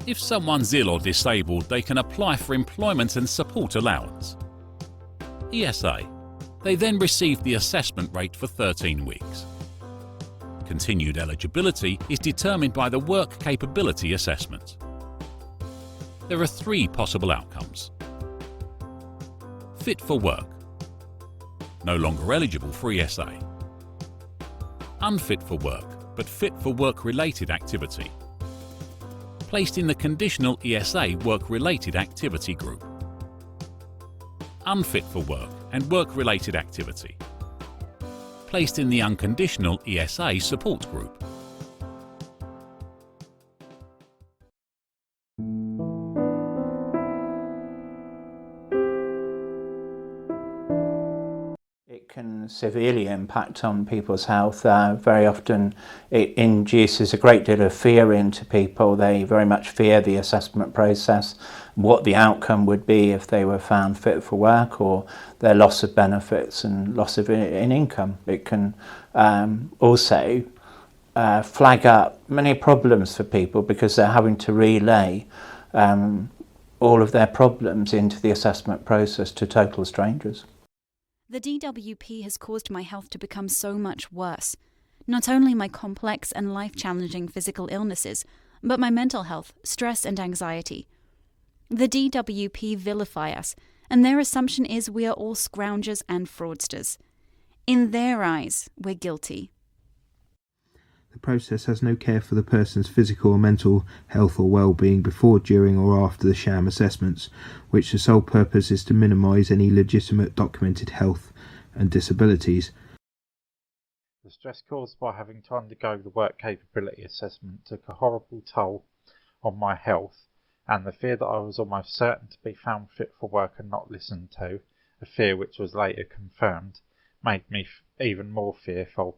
If someone's ill or disabled, they can apply for Employment and Support Allowance, ESA. They then receive the assessment rate for 13 weeks. Continued eligibility is determined by the Work Capability Assessment. There are 3 possible outcomes. Fit for work. No longer eligible for ESA. Unfit for work, but fit for work-related activity. Placed in the conditional ESA work-related activity group. Unfit for work and work-related activity. Placed in the unconditional ESA support group. It can severely impact on people's health. Very often it induces a great deal of fear into people. They very much fear the assessment process, what the outcome would be if they were found fit for work, or their loss of benefits and loss of in income. It can also flag up many problems for people because they're having to relay all of their problems into the assessment process to total strangers. The DWP has caused my health to become so much worse. Not only my complex and life-challenging physical illnesses, but my mental health, stress and anxiety. The DWP vilify us, and their assumption is we are all scroungers and fraudsters. In their eyes, we're guilty. The process has no care for the person's physical or mental health or well-being before, during or after the sham assessments, which the sole purpose is to minimise any legitimate documented health and disabilities. The stress caused by having to undergo the work capability assessment took a horrible toll on my health, and the fear that I was almost certain to be found fit for work and not listened to, a fear which was later confirmed, made me even more fearful.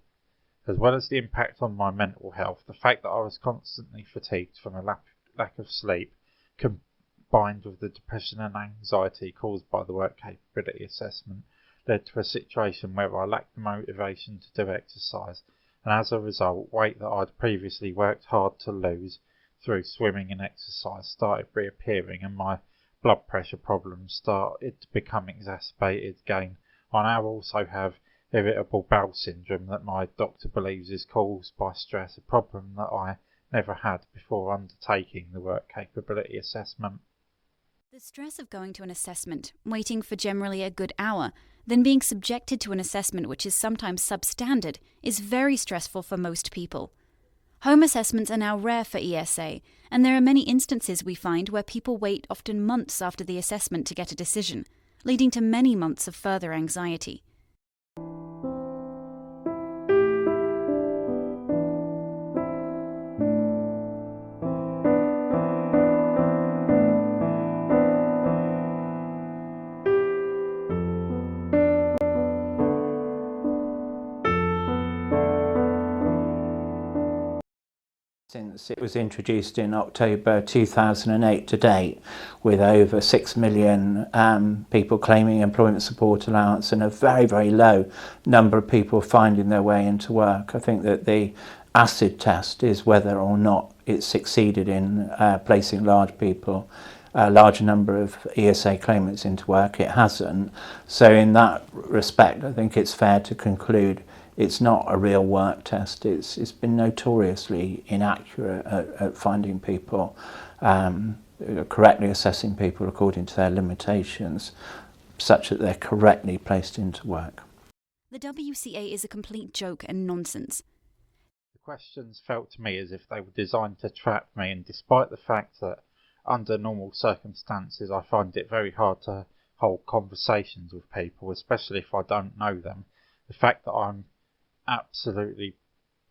As well as the impact on my mental health, the fact that I was constantly fatigued from a lack of sleep, combined with the depression and anxiety caused by the work capability assessment, led to a situation where I lacked the motivation to do exercise, and as a result, weight that I'd previously worked hard to lose through swimming and exercise started reappearing, and my blood pressure problems started to become exacerbated again. I now also have irritable bowel syndrome that my doctor believes is caused by stress, a problem that I never had before undertaking the work capability assessment. The stress of going to an assessment, waiting for generally a good hour, then being subjected to an assessment which is sometimes substandard, is very stressful for most people. Home assessments are now rare for ESA, and there are many instances we find where people wait often months after the assessment to get a decision, leading to many months of further anxiety. Since it was introduced in October 2008 to date, with over 6 million people claiming employment support allowance and a very, very low number of people finding their way into work, I think that the acid test is whether or not it's succeeded in placing a large number of ESA claimants into work. It hasn't. So in that respect, I think it's fair to conclude it's not a real work test. It's been notoriously inaccurate at finding people, correctly assessing people according to their limitations, such that they're correctly placed into work. The WCA is a complete joke and nonsense. The questions felt to me as if they were designed to trap me, and despite the fact that under normal circumstances I find it very hard to hold conversations with people, especially if I don't know them, the fact that I'm absolutely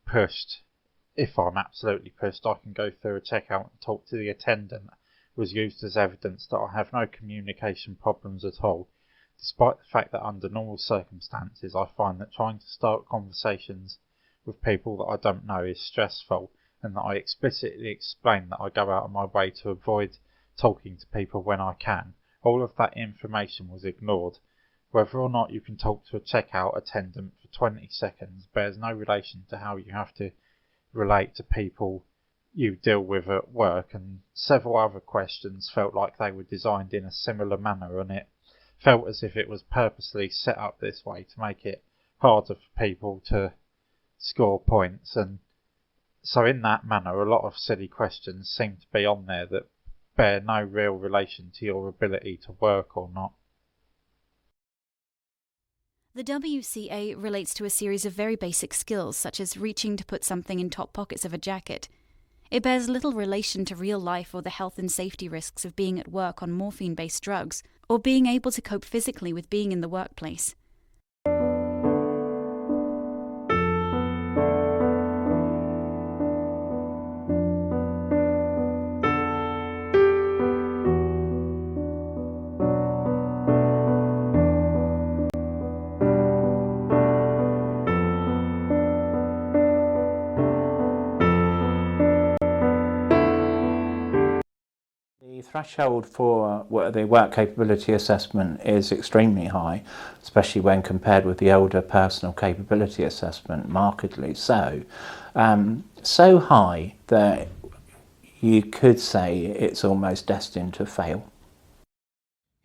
pushed, if I'm absolutely pushed, I can go through a checkout and talk to the attendant, was used as evidence that I have no communication problems at all, despite the fact that under normal circumstances I find that trying to start conversations with people that I don't know is stressful, and that I explicitly explain that I go out of my way to avoid talking to people when I can. All of that information was ignored. Whether or not you can talk to a checkout attendant for 20 seconds bears no relation to how you have to relate to people you deal with at work, and several other questions felt like they were designed in a similar manner, and it felt as if it was purposely set up this way to make it harder for people to score points. And so in that manner, a lot of silly questions seem to be on there that bear no real relation to your ability to work or not. The WCA relates to a series of very basic skills, such as reaching to put something in top pockets of a jacket. It bears little relation to real life or the health and safety risks of being at work on morphine-based drugs, or being able to cope physically with being in the workplace. The threshold for the work capability assessment is extremely high, especially when compared with the older personal capability assessment, markedly so. So high that you could say it's almost destined to fail.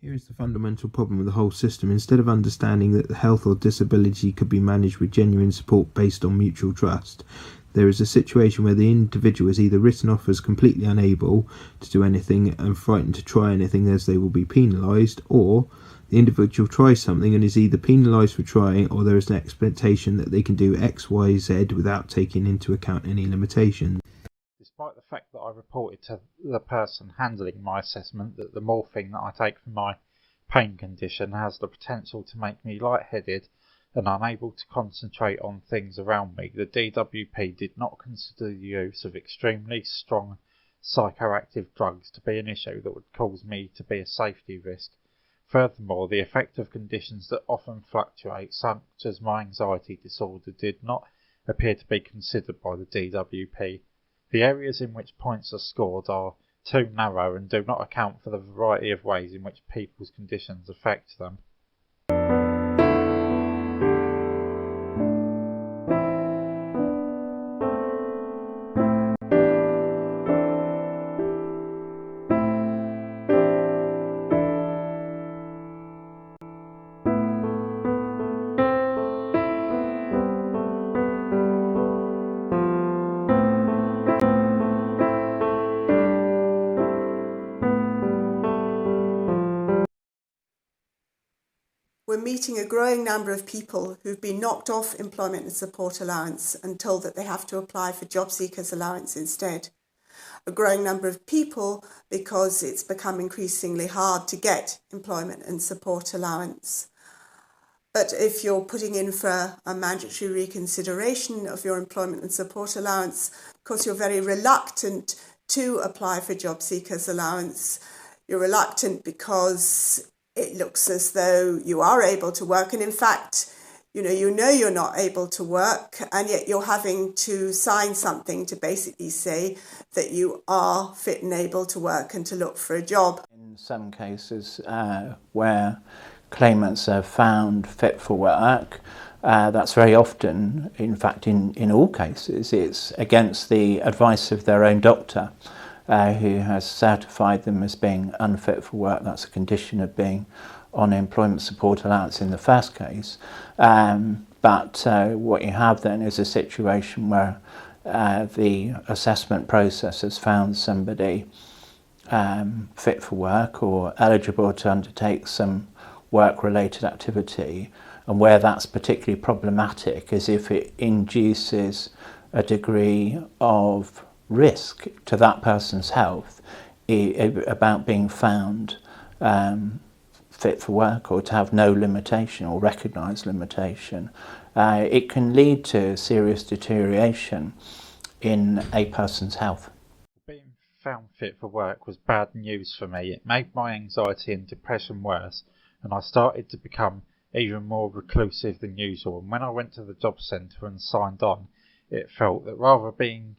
Here is the fundamental problem with the whole system. Instead of understanding that the health or disability could be managed with genuine support based on mutual trust, there is a situation where the individual is either written off as completely unable to do anything and frightened to try anything as they will be penalised, or the individual tries something and is either penalised for trying, or there is an expectation that they can do X, Y, Z without taking into account any limitations. Despite the fact that I reported to the person handling my assessment that the morphine that I take for my pain condition has the potential to make me lightheaded and unable to concentrate on things around me, the DWP did not consider the use of extremely strong psychoactive drugs to be an issue that would cause me to be a safety risk. Furthermore, the effect of conditions that often fluctuate, such as my anxiety disorder, did not appear to be considered by the DWP. The areas in which points are scored are too narrow and do not account for the variety of ways in which people's conditions affect them. We're meeting a growing number of people who've been knocked off Employment and Support Allowance and told that they have to apply for Job Seekers Allowance instead. A growing number of people because it's become increasingly hard to get Employment and Support Allowance. But if you're putting in for a mandatory reconsideration of your Employment and Support Allowance, because you're very reluctant to apply for Job Seekers Allowance, you're reluctant because it looks as though you are able to work, and in fact, you know you're not able to work, and yet you're having to sign something to basically say that you are fit and able to work and to look for a job. In some cases where claimants are found fit for work, that's very often, in fact in all cases, it's against the advice of their own doctor, who has certified them as being unfit for work. That's a condition of being on employment support allowance in the first case. But what you have then is a situation where the assessment process has found somebody fit for work or eligible to undertake some work-related activity, and where that's particularly problematic is if it induces a degree of risk to that person's health about being found fit for work or to have no limitation or recognised limitation. It can lead to serious deterioration in a person's health. Being found fit for work was bad news for me. It made my anxiety and depression worse, and I started to become even more reclusive than usual. And when I went to the job centre and signed on, it felt that rather being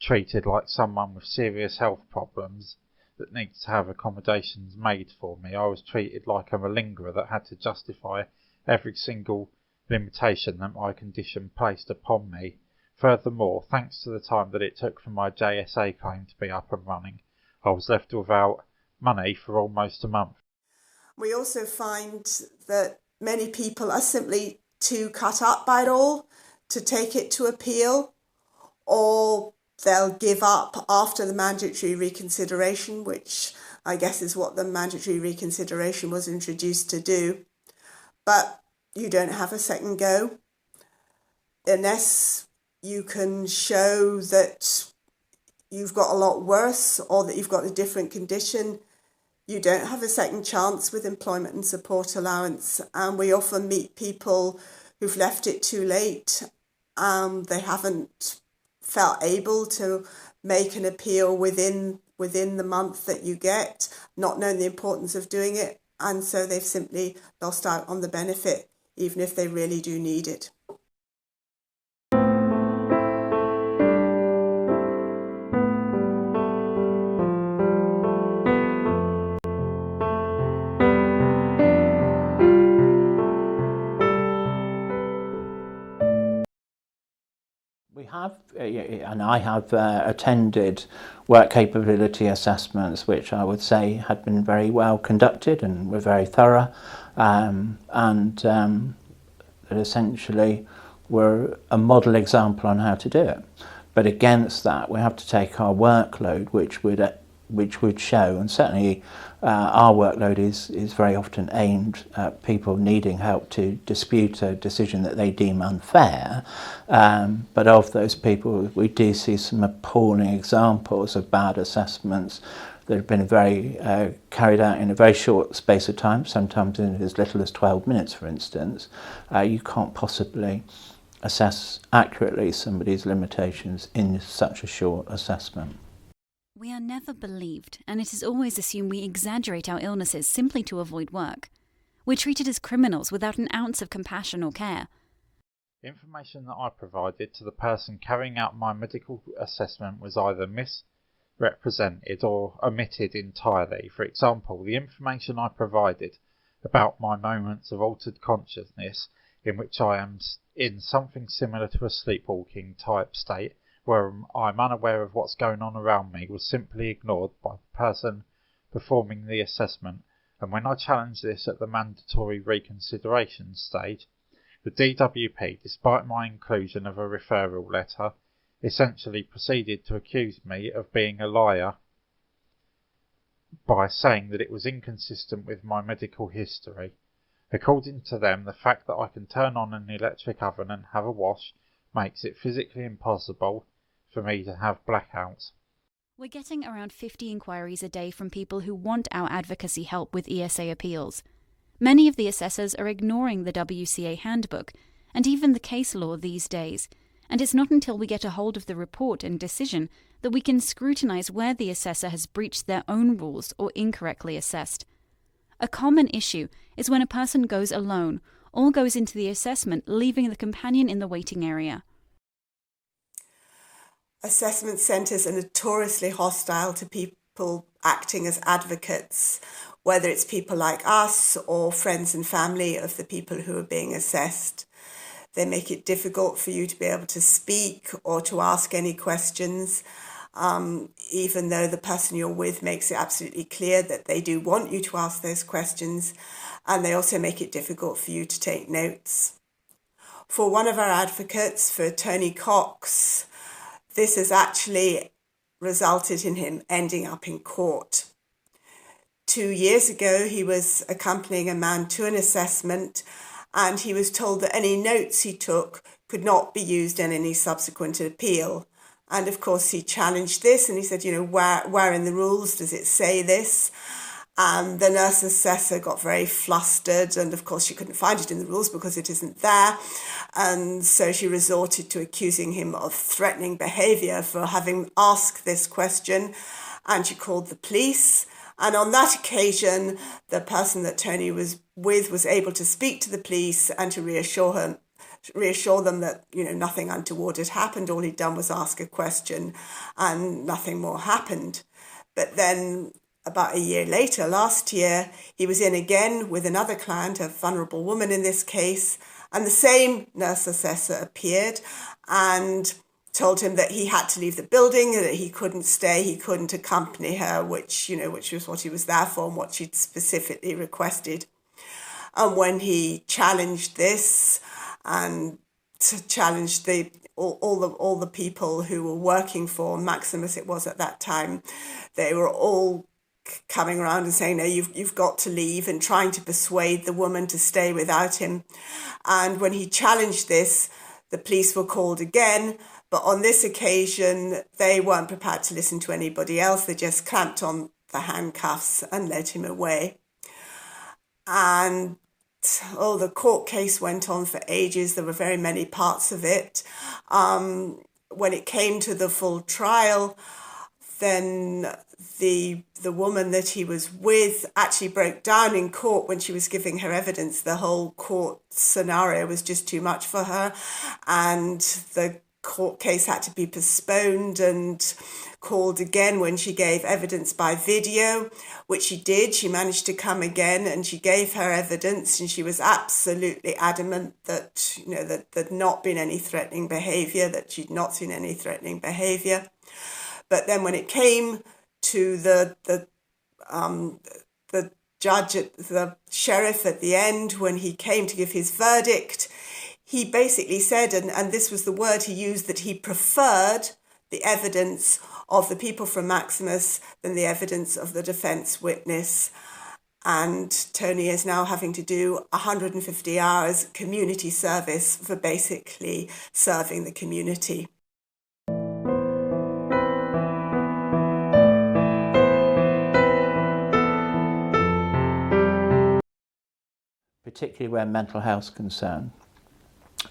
treated like someone with serious health problems that needs to have accommodations made for me, I was treated like a malingerer that had to justify every single limitation that my condition placed upon me, Furthermore, thanks to the time that it took for my JSA claim to be up and running, I was left without money for almost a month. We also find that many people are simply too cut up by it all to take it to appeal, or they'll give up after the mandatory reconsideration, which I guess is what the mandatory reconsideration was introduced to do. But you don't have a second go unless you can show that you've got a lot worse or that you've got a different condition. You don't have a second chance with employment and support allowance. And we often meet people who've left it too late. They haven't felt able to make an appeal within the month that you get, not knowing the importance of doing it. And so they've simply lost out on the benefit, even if they really do need it. We have, and I have attended work capability assessments, which I would say had been very well conducted and were very thorough, and that essentially were a model example on how to do it. But against that, we have to take our workload, which would show, and certainly our workload is very often aimed at people needing help to dispute a decision that they deem unfair. But of those people, we do see some appalling examples of bad assessments that have been carried out in a very short space of time, sometimes in as little as 12 minutes, for instance. You can't possibly assess accurately somebody's limitations in such a short assessment. We are never believed, and it is always assumed we exaggerate our illnesses simply to avoid work. We're treated as criminals without an ounce of compassion or care. Information that I provided to the person carrying out my medical assessment was either misrepresented or omitted entirely. For example, the information I provided about my moments of altered consciousness, in which I am in something similar to a sleepwalking type state, where I'm unaware of what's going on around me, was simply ignored by the person performing the assessment. And when I challenged this at the mandatory reconsideration stage, the DWP, despite my inclusion of a referral letter, essentially proceeded to accuse me of being a liar by saying that it was inconsistent with my medical history. According to them, the fact that I can turn on an electric oven and have a wash makes it physically impossible for me to have blackouts. We're getting around 50 inquiries a day from people who want our advocacy help with ESA appeals. Many of the assessors are ignoring the WCA handbook and even the case law these days, and it's not until we get a hold of the report and decision that we can scrutinise where the assessor has breached their own rules or incorrectly assessed. A common issue is when a person goes alone or goes into the assessment, leaving the companion in the waiting area. Assessment centres are notoriously hostile to people acting as advocates, whether it's people like us or friends and family of the people who are being assessed. They make it difficult for you to be able to speak or to ask any questions, even though the person you're with makes it absolutely clear that they do want you to ask those questions, and they also make it difficult for you to take notes. For one of our advocates, for Tony Cox, this has actually resulted in him ending up in court. 2 years ago, he was accompanying a man to an assessment, and he was told that any notes he took could not be used in any subsequent appeal. And of course, he challenged this, and he said, where in the rules does it say this? And the nurse assessor got very flustered, and of course she couldn't find it in the rules because it isn't there. And so she resorted to accusing him of threatening behaviour for having asked this question, and she called the police. And on that occasion, the person that Tony was with was able to speak to the police and to reassure them that nothing untoward had happened. All he'd done was ask a question, and nothing more happened. But then, about a year later, last year, he was in again with another client, a vulnerable woman in this case, and the same nurse assessor appeared, and told him that he had to leave the building, that he couldn't stay, he couldn't accompany her, which was what he was there for and what she'd specifically requested. And when he challenged this and challenged all the people who were working for Maximus, it was at that time, they were all coming around and saying, no, you've got to leave, and trying to persuade the woman to stay without him. And when he challenged this, the police were called again, but on this occasion, they weren't prepared to listen to anybody else. They just clamped on the handcuffs and led him away. And the court case went on for ages. There were very many parts of it. When it came to the full trial, then the woman that he was with actually broke down in court when she was giving her evidence. The whole court scenario was just too much for her, and the court case had to be postponed and called again when she gave evidence by video, which she did. She managed to come again and she gave her evidence, and she was absolutely adamant that that there'd not been any threatening behaviour, that she'd not seen any threatening behaviour. But then when it came to the judge, the sheriff at the end, when he came to give his verdict, he basically said, and this was the word he used, that he preferred the evidence of the people from Maximus than the evidence of the defence witness. And Tony is now having to do 150 hours community service for basically serving the community. Particularly where mental health is concerned,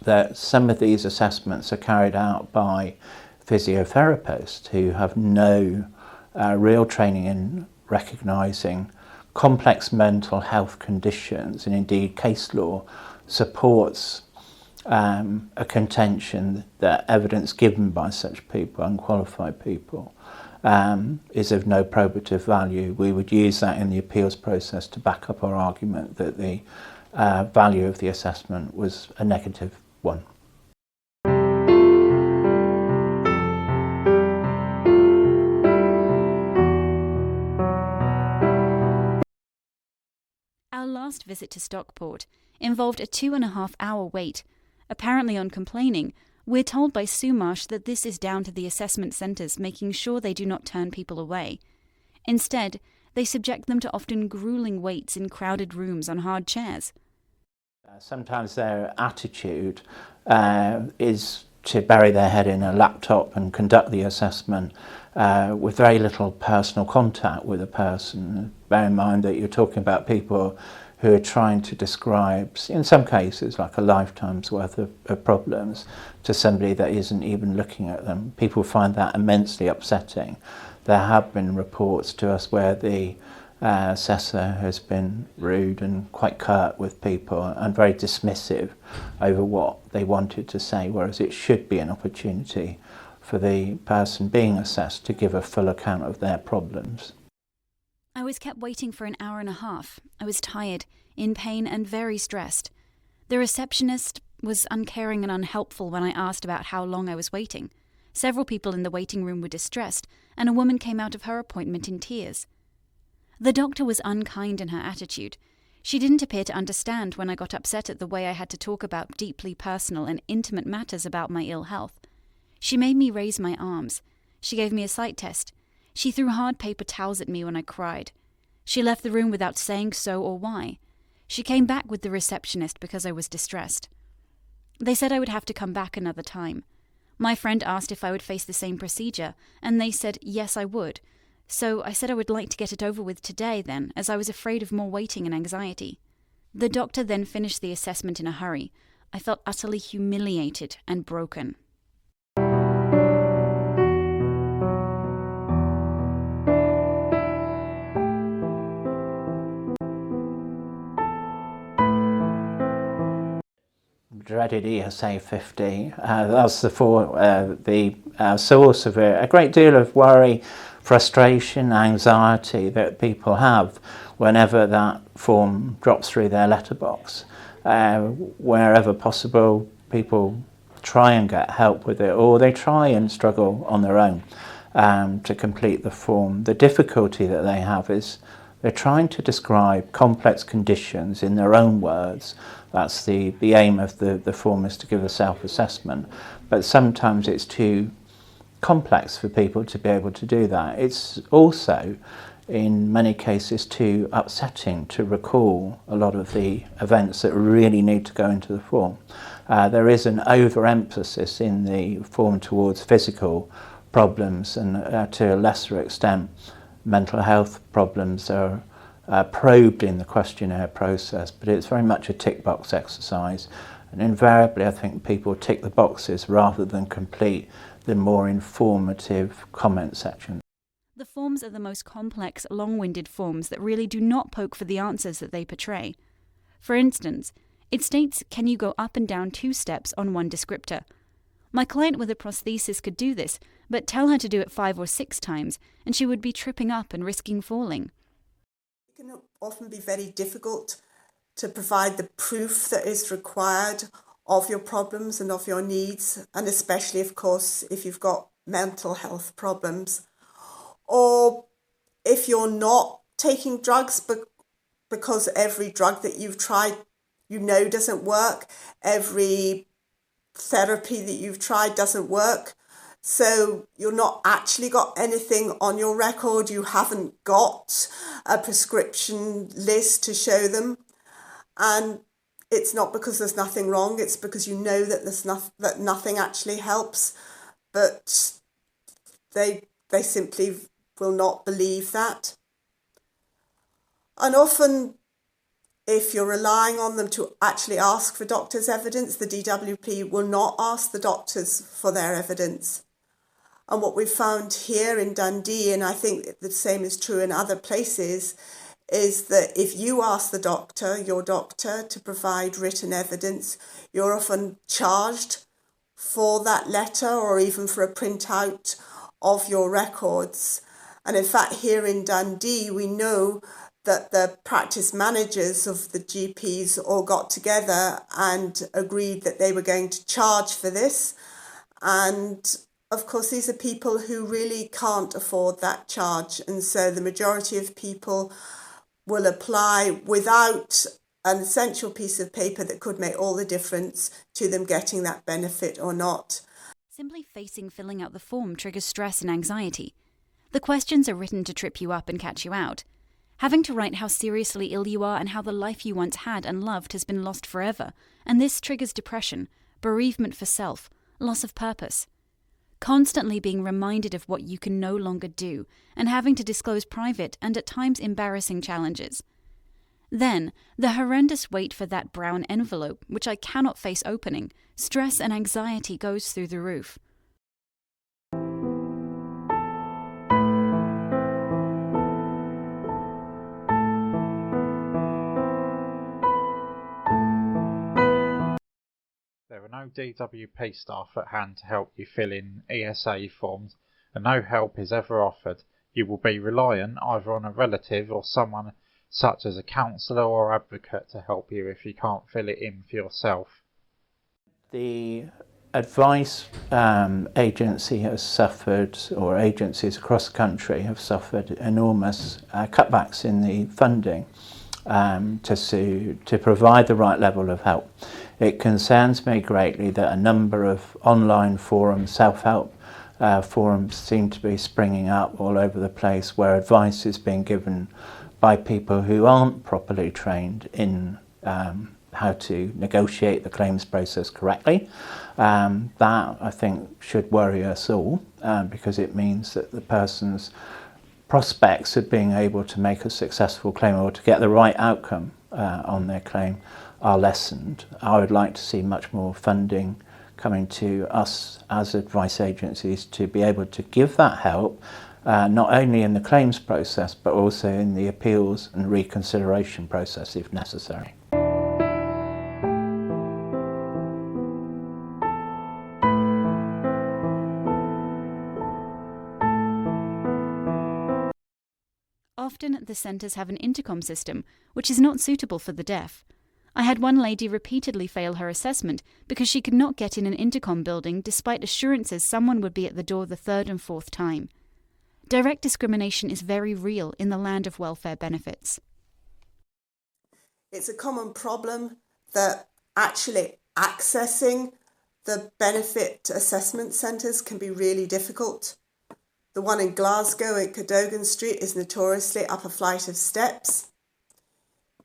that some of these assessments are carried out by physiotherapists who have no real training in recognising complex mental health conditions, and indeed case law supports a contention that evidence given by such people, unqualified people, is of no probative value. We would use that in the appeals process to back up our argument that the value of the assessment was a negative one. Our last visit to Stockport involved a 2.5-hour wait. Apparently on complaining, we're told by Sumarsh that this is down to the assessment centres making sure they do not turn people away. Instead, they subject them to often gruelling waits in crowded rooms on hard chairs. Sometimes their attitude is to bury their head in a laptop and conduct the assessment with very little personal contact with a person. Bear in mind that you're talking about people who are trying to describe, in some cases, like a lifetime's worth of problems to somebody that isn't even looking at them. People find that immensely upsetting. There have been reports to us where the assessor has been rude and quite curt with people and very dismissive over what they wanted to say, whereas it should be an opportunity for the person being assessed to give a full account of their problems. I was kept waiting for an hour and a half. I was tired, in pain and very stressed. The receptionist was uncaring and unhelpful when I asked about how long I was waiting. Several people in the waiting room were distressed, and a woman came out of her appointment in tears. The doctor was unkind in her attitude. She didn't appear to understand when I got upset at the way I had to talk about deeply personal and intimate matters about my ill health. She made me raise my arms. She gave me a sight test. She threw hard paper towels at me when I cried. She left the room without saying so or why. She came back with the receptionist because I was distressed. They said I would have to come back another time. My friend asked if I would face the same procedure, and they said yes, I would. So I said I would like to get it over with today then, as I was afraid of more waiting and anxiety. The doctor then finished the assessment in a hurry. I felt utterly humiliated and broken. Dreaded ESA 50. That's the source of a great deal of worry, frustration, anxiety that people have whenever that form drops through their letterbox. Wherever possible, people try and get help with it, or they try and struggle on their own to complete the form. The difficulty that they have is they're trying to describe complex conditions in their own words. That's the aim of the form, is to give a self-assessment. But sometimes it's too complex for people to be able to do that. It's also, in many cases, too upsetting to recall a lot of the events that really need to go into the form. There is an overemphasis in the form towards physical problems, and to a lesser extent mental health problems are probed in the questionnaire process, but it's very much a tick box exercise, and invariably I think people tick the boxes rather than complete the more informative comment section. The forms are the most complex, long-winded forms that really do not poke for the answers that they portray. For instance, it states, can you go up and down 2 steps on one descriptor? My client with a prosthesis could do this, but tell her to do it 5 or 6 times, and she would be tripping up and risking falling. It can often be very difficult to provide the proof that is required of your problems and of your needs, and especially, of course, if you've got mental health problems, or if you're not taking drugs because every drug that you've tried doesn't work, every therapy that you've tried doesn't work, so you're not actually got anything on your record, you haven't got a prescription list to show them, and it's not because there's nothing wrong, it's because you know that that nothing actually helps, but they simply will not believe that. And often, if you're relying on them to actually ask for doctor's evidence, the DWP will not ask the doctors for their evidence. And what we've found here in Dundee, and I think the same is true in other places, is that if you ask your doctor, to provide written evidence, you're often charged for that letter or even for a printout of your records. And in fact, here in Dundee, we know that the practice managers of the GPs all got together and agreed that they were going to charge for this. And of course, these are people who really can't afford that charge. And so the majority of people will apply without an essential piece of paper that could make all the difference to them getting that benefit or not. Simply facing filling out the form triggers stress and anxiety. The questions are written to trip you up and catch you out. Having to write how seriously ill you are and how the life you once had and loved has been lost forever, and this triggers depression, bereavement for self, loss of purpose. Constantly being reminded of what you can no longer do, and having to disclose private and at times embarrassing challenges. Then, the horrendous wait for that brown envelope, which I cannot face opening, stress and anxiety goes through the roof. There are no DWP staff at hand to help you fill in ESA forms, and no help is ever offered. You will be reliant either on a relative or someone such as a counsellor or advocate to help you if you can't fill it in for yourself. The advice agency has suffered, or agencies across the country have suffered enormous cutbacks in the funding to provide the right level of help. It concerns me greatly that a number of online forums, self-help forums, seem to be springing up all over the place where advice is being given by people who aren't properly trained in how to negotiate the claims process correctly. That, I think, should worry us all because it means that the person's prospects of being able to make a successful claim or to get the right outcome on their claim are lessened. I would like to see much more funding coming to us as advice agencies to be able to give that help, not only in the claims process but also in the appeals and reconsideration process if necessary. Often, the centres have an intercom system, which is not suitable for the deaf. I had one lady repeatedly fail her assessment because she could not get in an intercom building despite assurances someone would be at the door the third and fourth time. Direct discrimination is very real in the land of welfare benefits. It's a common problem that actually accessing the benefit assessment centres can be really difficult. The one in Glasgow at Cadogan Street is notoriously up a flight of steps.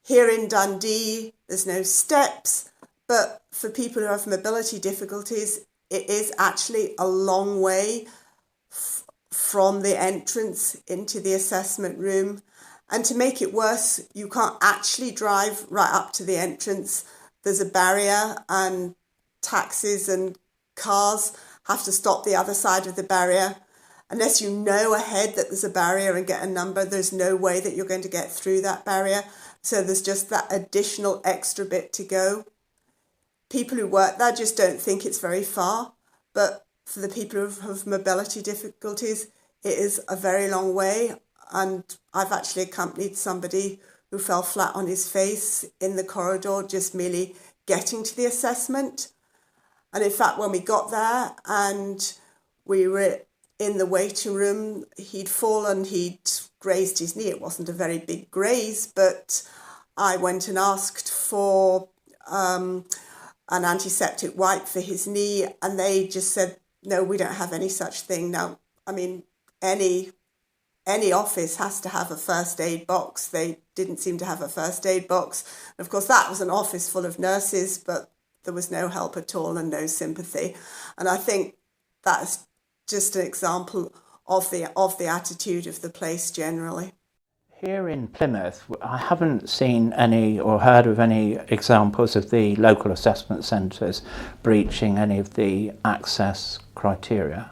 Here in Dundee, there's no steps, but for people who have mobility difficulties, it is actually a long way from the entrance into the assessment room. And to make it worse, you can't actually drive right up to the entrance. There's a barrier and taxis and cars have to stop the other side of the barrier. Unless you know ahead that there's a barrier and get a number, there's no way that you're going to get through that barrier. So there's just that additional extra bit to go. People who work there just don't think it's very far, but for the people who have mobility difficulties, it is a very long way. And I've actually accompanied somebody who fell flat on his face in the corridor, just merely getting to the assessment. And in fact, when we got there and we were in the waiting room, he'd fallen, he'd grazed his knee. It wasn't a very big graze, but I went and asked for an antiseptic wipe for his knee, and they just said, no, we don't have any such thing. Now, I mean, any office has to have a first aid box. They didn't seem to have a first aid box. And of course, that was an office full of nurses, but there was no help at all and no sympathy. And I think that's just an example of the attitude of the place generally. Here in Plymouth, I haven't seen any or heard of any examples of the local assessment centres breaching any of the access criteria.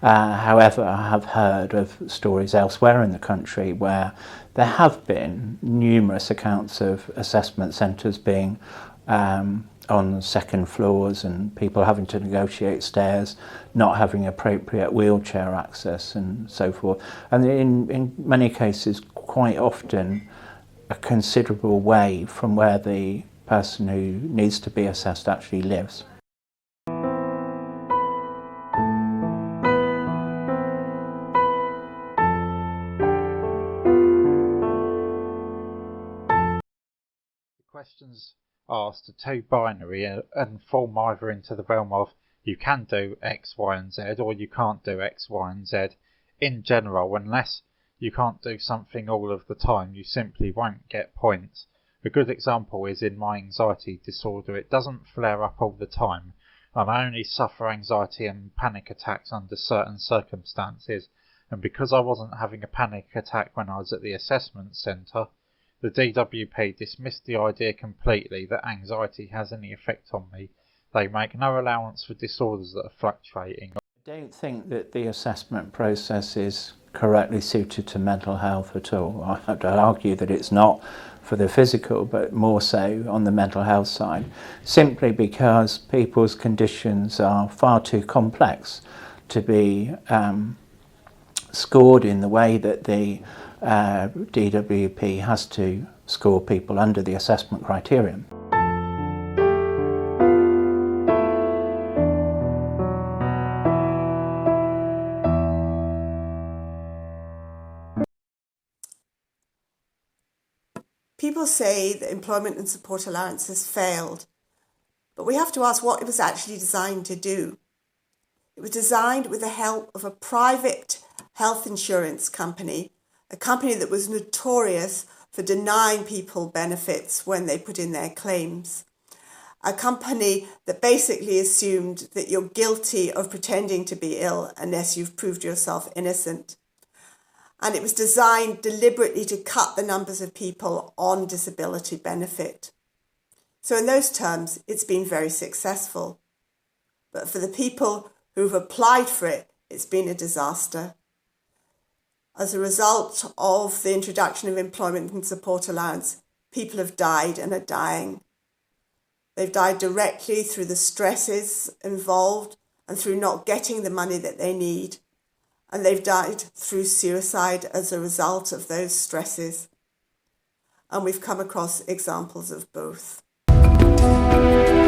However, I have heard of stories elsewhere in the country where there have been numerous accounts of assessment centres being on second floors and people having to negotiate stairs, not having appropriate wheelchair access and so forth. And in many cases, quite often, a considerable way from where the person who needs to be assessed actually lives. Questions asked are too binary and fall either into the realm of you can do X, Y and Z or you can't do X, Y and Z. In general, unless you can't do something all of the time, you simply won't get points. A good example is in my anxiety disorder. It doesn't flare up all the time, and I only suffer anxiety and panic attacks under certain circumstances, and because I wasn't having a panic attack when I was at the assessment centre, the DWP dismissed the idea completely that anxiety has any effect on me. They make no allowance for disorders that are fluctuating. I don't think that the assessment process is correctly suited to mental health at all. I'd argue that it's not for the physical, but more so on the mental health side, simply because people's conditions are far too complex to be scored in the way that the DWP has to score people under the assessment criterion. People say that Employment and Support Allowance has failed, but we have to ask what it was actually designed to do. It was designed with the help of a private health insurance company, a company that was notorious for denying people benefits when they put in their claims. A company that basically assumed that you're guilty of pretending to be ill unless you've proved yourself innocent. And it was designed deliberately to cut the numbers of people on disability benefit. So in those terms, it's been very successful. But for the people who've applied for it, it's been a disaster. As a result of the introduction of Employment and Support Allowance, people have died and are dying. They've died directly through the stresses involved and through not getting the money that they need. And they've died through suicide as a result of those stresses. And we've come across examples of both. you.